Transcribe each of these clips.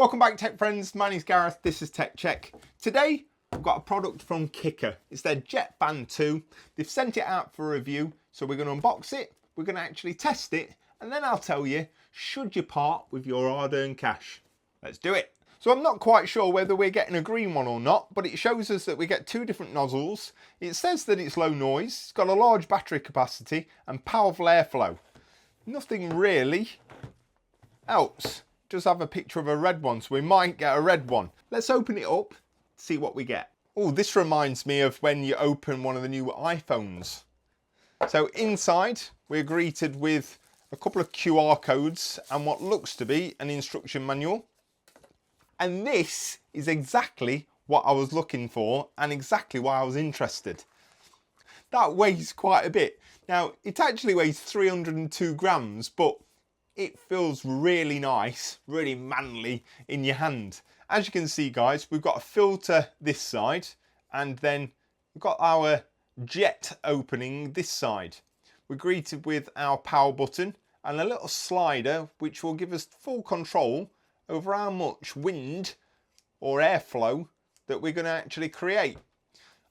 Welcome back, tech friends. My name's Gareth. This is Tech Check. Today, I've got a product from KiCA. It's their Jet Fan 2. They've sent it out for review, so we're going to unbox it, we're going to actually test it, and then I'll tell you, should you part with your hard-earned cash? Let's do it. So I'm not quite sure whether we're getting a green one or not, but it shows us that we get two different nozzles. It says that it's low noise, it's got a large battery capacity, and powerful airflow. Nothing really else. Does have a picture of a red one, so we might get a red one. Let's open it up, see what we get. Oh, this reminds me of when you open one of the new iPhones. So inside, we're greeted with a couple of QR codes and what looks to be an instruction manual. And this is exactly what I was looking for and exactly why I was interested. That weighs quite a bit. Now, it actually weighs 302 grams, but it feels really nice, really manly in your hand. As you can see, guys, we've got a filter this side, and then we've got our jet opening this side. We're greeted with our power button and a little slider, which will give us full control over how much wind or airflow that we're going to actually create.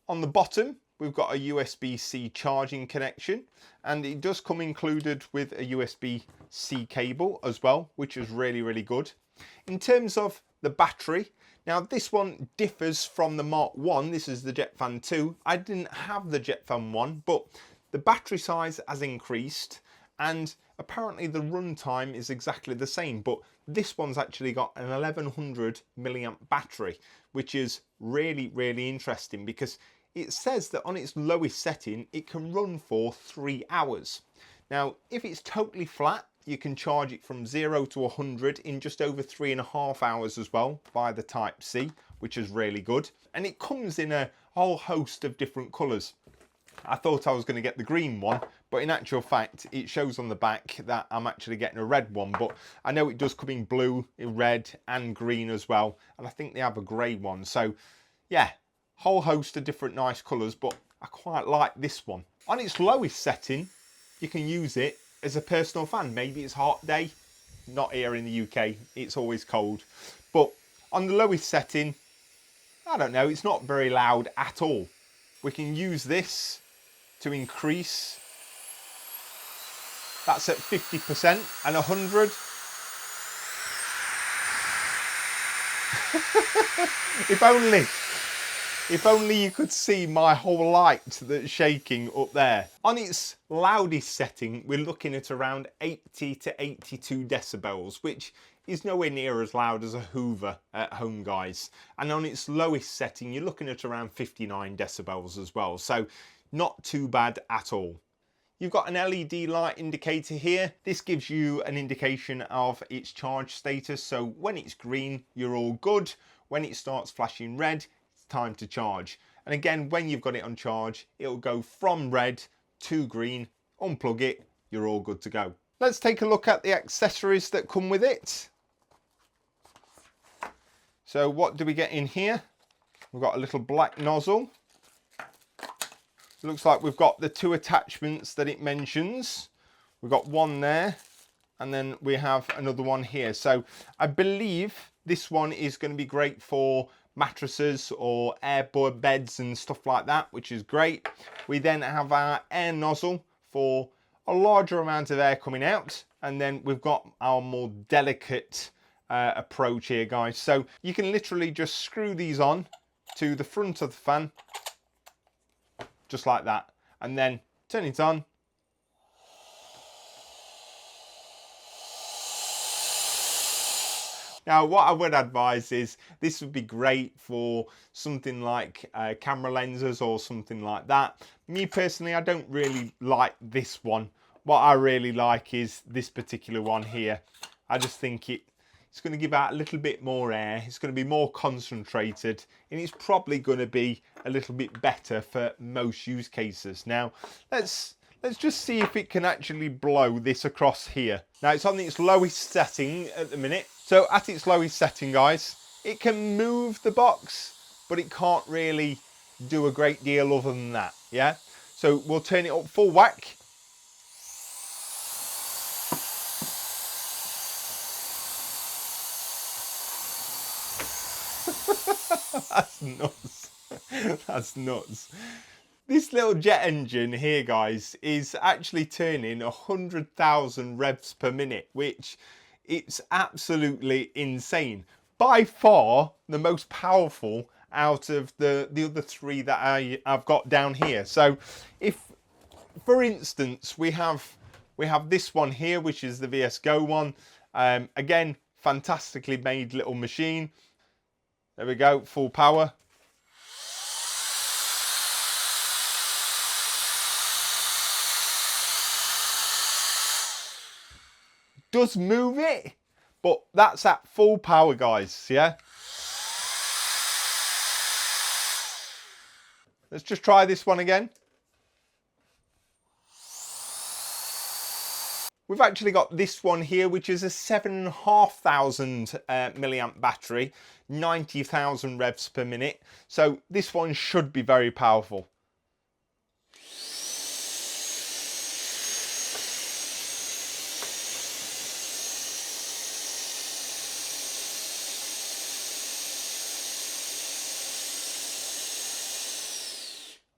On the bottom, we've got a USB-C charging connection, and it does come included with a USB-C cable as well, which is really, really good. In terms of the battery, now this one differs from the Mark 1. This is the Jet Fan 2. I didn't have the Jet Fan 1, but the battery size has increased, and apparently the runtime is exactly the same, but this one's actually got an 1100 milliamp battery, which is really, really interesting because it says that on its lowest setting, it can run for 3 hours. Now, if it's totally flat, you can charge it from 0 to 100 in just over 3.5 hours as well via the Type-C, which is really good. And it comes in a whole host of different colours. I thought I was going to get the green one, but in actual fact, it shows on the back that I'm actually getting a red one. But I know it does come in blue, in red and green as well. And I think they have a grey one. So, yeah. Whole host of different nice colours, but I quite like this one. On its lowest setting, you can use it as a personal fan. Maybe it's a hot day, not here in the UK, it's always cold. But on the lowest setting, I don't know, it's not very loud at all. We can use this to increase. That's at 50% and 100. If only you could see my whole light that's shaking up there. On its loudest setting, we're looking at around 80 to 82 decibels, which is nowhere near as loud as a Hoover at home, guys. And on its lowest setting, you're looking at around 59 decibels as well. So not too bad at all. You've got an LED light indicator here. This gives you an indication of its charge status. So when it's green, you're all good. When it starts flashing red, time to charge. And again, when you've got it on charge, it'll go from red to green, unplug it, you're all good to go. Let's take a look at the accessories that come with it. So what do we get in here? We've got a little black nozzle. Looks like we've got the two attachments that it mentions. We've got one there, and then we have another one here. So I believe this one is going to be great for mattresses or airboard beds and stuff like that, which is great. We then have our air nozzle for a larger amount of air coming out, and then we've got our more delicate approach here, guys. So you can literally just screw these on to the front of the fan, just like that, and then turn it on. Now, what I would advise is this would be great for something like camera lenses or something like that. Me personally, I don't really like this one. What I really like is this particular one here. I just think it's going to give out a little bit more air. It's going to be more concentrated, and it's probably going to be a little bit better for most use cases. Now, let's just see if it can actually blow this across here. Now, it's on its lowest setting at the minute. So at its lowest setting, guys, it can move the box, but it can't really do a great deal other than that, yeah? So we'll turn it up full whack. That's nuts. That's nuts. This little jet engine here, guys, is actually turning 100,000 revs per minute, which it's absolutely insane. By far the most powerful out of the other three that I've got down here. So if, for instance, we have this one here, which is the VS Go one. Again, fantastically made little machine. There we go, full power. Does move it, but that's at full power, guys. Yeah. Let's just try this one again. We've actually got this one here, which is a 7,500 milliamp battery, 90,000 revs per minute. So this one should be very powerful.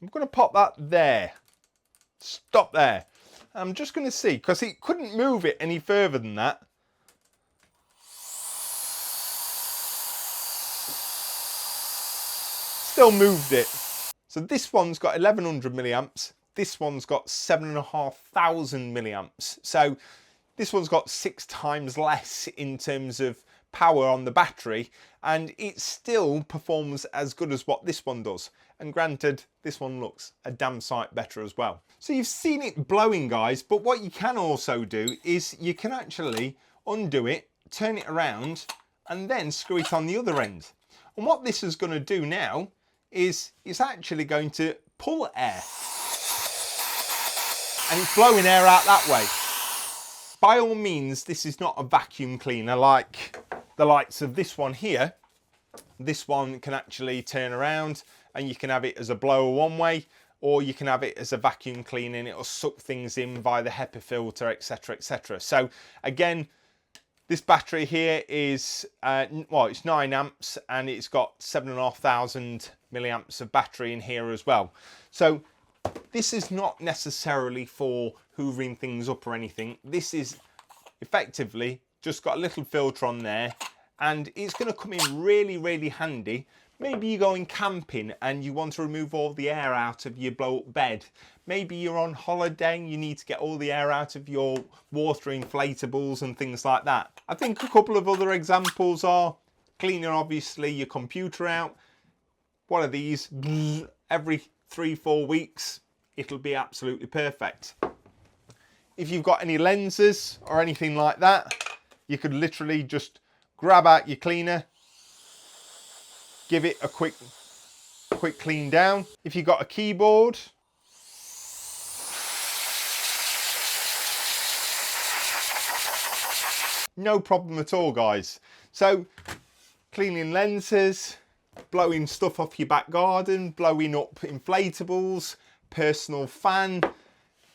I'm going to pop that there. Stop there. I'm just going to see, because it couldn't move it any further than that. Still moved it. So this one's got 1100 milliamps. This one's got 7,500 milliamps. So this one's got 6 times less in terms of power on the battery, and it still performs as good as what this one does. And granted, this one looks a damn sight better as well. So you've seen it blowing, guys, but what you can also do is you can actually undo it, turn it around, and then screw it on the other end. And what this is going to do now is it's actually going to pull air. And it's blowing air out that way. By all means, this is not a vacuum cleaner like the likes of this one here. This one can actually turn around and you can have it as a blower one way, or you can have it as a vacuum cleaner and it'll suck things in via the HEPA filter, etc, etc. So again, this battery here is, well, it's 9 amps and it's got 7,500 milliamps of battery in here as well. So this is not necessarily for hoovering things up or anything. This is effectively just got a little filter on there, and it's going to come in really, really handy. Maybe you're going camping and you want to remove all the air out of your blow up bed. Maybe you're on holiday and you need to get all the air out of your water inflatables and things like that. I think a couple of other examples are cleaning obviously your computer out. One of these every 3-4 weeks, it'll be absolutely perfect. If you've got any lenses or anything like that, you could literally just grab out your cleaner, give it a quick clean down. If you've got a keyboard, no problem at all, guys. So cleaning lenses, blowing stuff off your back garden, blowing up inflatables, personal fan.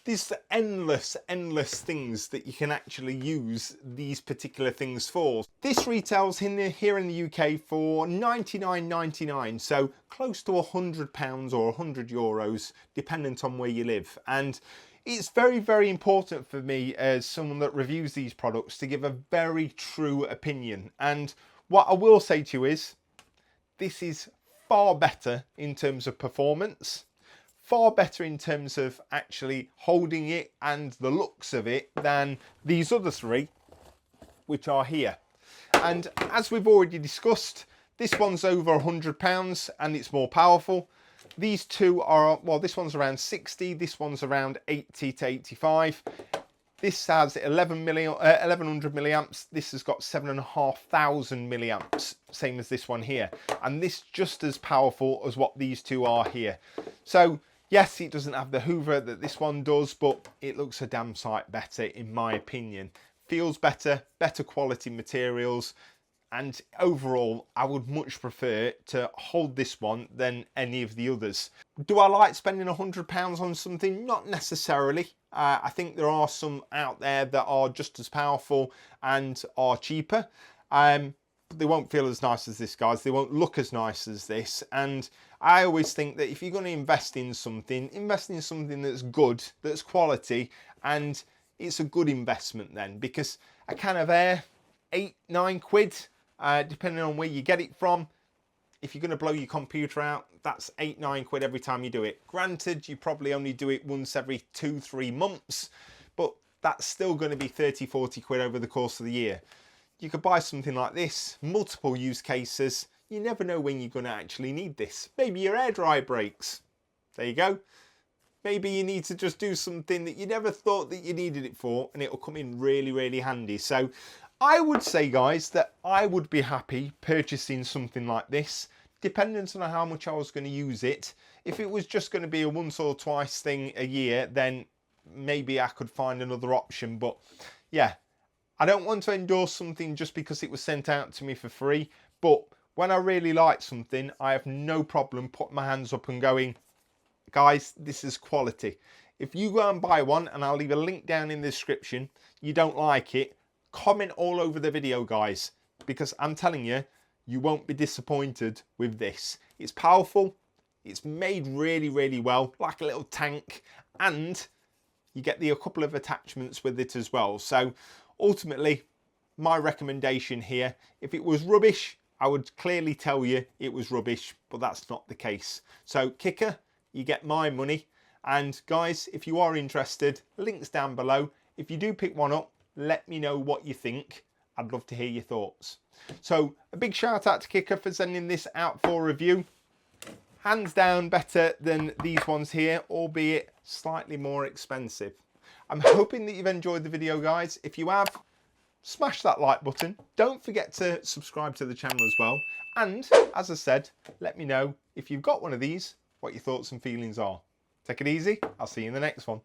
There's endless things that you can actually use these particular things for. This retails here in the UK for £99.99, so close to £100 or €100, dependent on where you live. And it's very, very important for me as someone that reviews these products to give a very true opinion. And what I will say to you is, this is far better in terms of performance, far better in terms of actually holding it and the looks of it than these other three, which are here. And as we've already discussed, this one's over £100 and it's more powerful. These two are, well, this one's around 60, this one's around 80 to 85. This has 1100 milliamps. This has got 7,500 milliamps, same as this one here. And this just as powerful as what these two are here. So yes, it doesn't have the hoover that this one does, but it looks a damn sight better in my opinion. Feels better, better quality materials. And overall, I would much prefer to hold this one than any of the others. Do I like spending £100 on something? Not necessarily. I think there are some out there that are just as powerful and are cheaper. they won't feel as nice as this, guys. They won't look as nice as this. And I always think that if you're going to invest in something that's good, that's quality, and it's a good investment then, because a can of air, 8-9 quid, depending on where you get it from. If you're going to blow your computer out, that's 8-9 quid every time you do it. Granted, you probably only do it once every 2-3 months, but that's still going to be 30-40 quid over the course of the year. You could buy something like this, multiple use cases. You never know when you're going to actually need this. Maybe your hairdryer breaks. There you go. Maybe you need to just do something that you never thought that you needed it for, and it'll come in really, really handy. So I would say, guys, that I would be happy purchasing something like this, depending on how much I was going to use it. If it was just going to be a once or twice thing a year, then maybe I could find another option. But yeah, I don't want to endorse something just because it was sent out to me for free. But when I really like something, I have no problem putting my hands up and going, guys, this is quality. If you go and buy one, and I'll leave a link down in the description, you don't like it, comment all over the video, guys, because I'm telling you, you won't be disappointed with this. It's powerful, it's made really, really well, like a little tank, and you get a couple of attachments with it as well. So ultimately, my recommendation here, if it was rubbish, I would clearly tell you it was rubbish, but that's not the case. So KiCA, you get my money. And guys, if you are interested, links down below. If you do pick one up, let me know what you think. I'd love to hear your thoughts. So a big shout out to KiCA for sending this out for review. Hands down better than these ones here, albeit slightly more expensive. I'm hoping that you've enjoyed the video, guys. If you have, smash that like button. Don't forget to subscribe to the channel as well. And as I said, let me know if you've got one of these, what your thoughts and feelings are. Take it easy. I'll see you in the next one.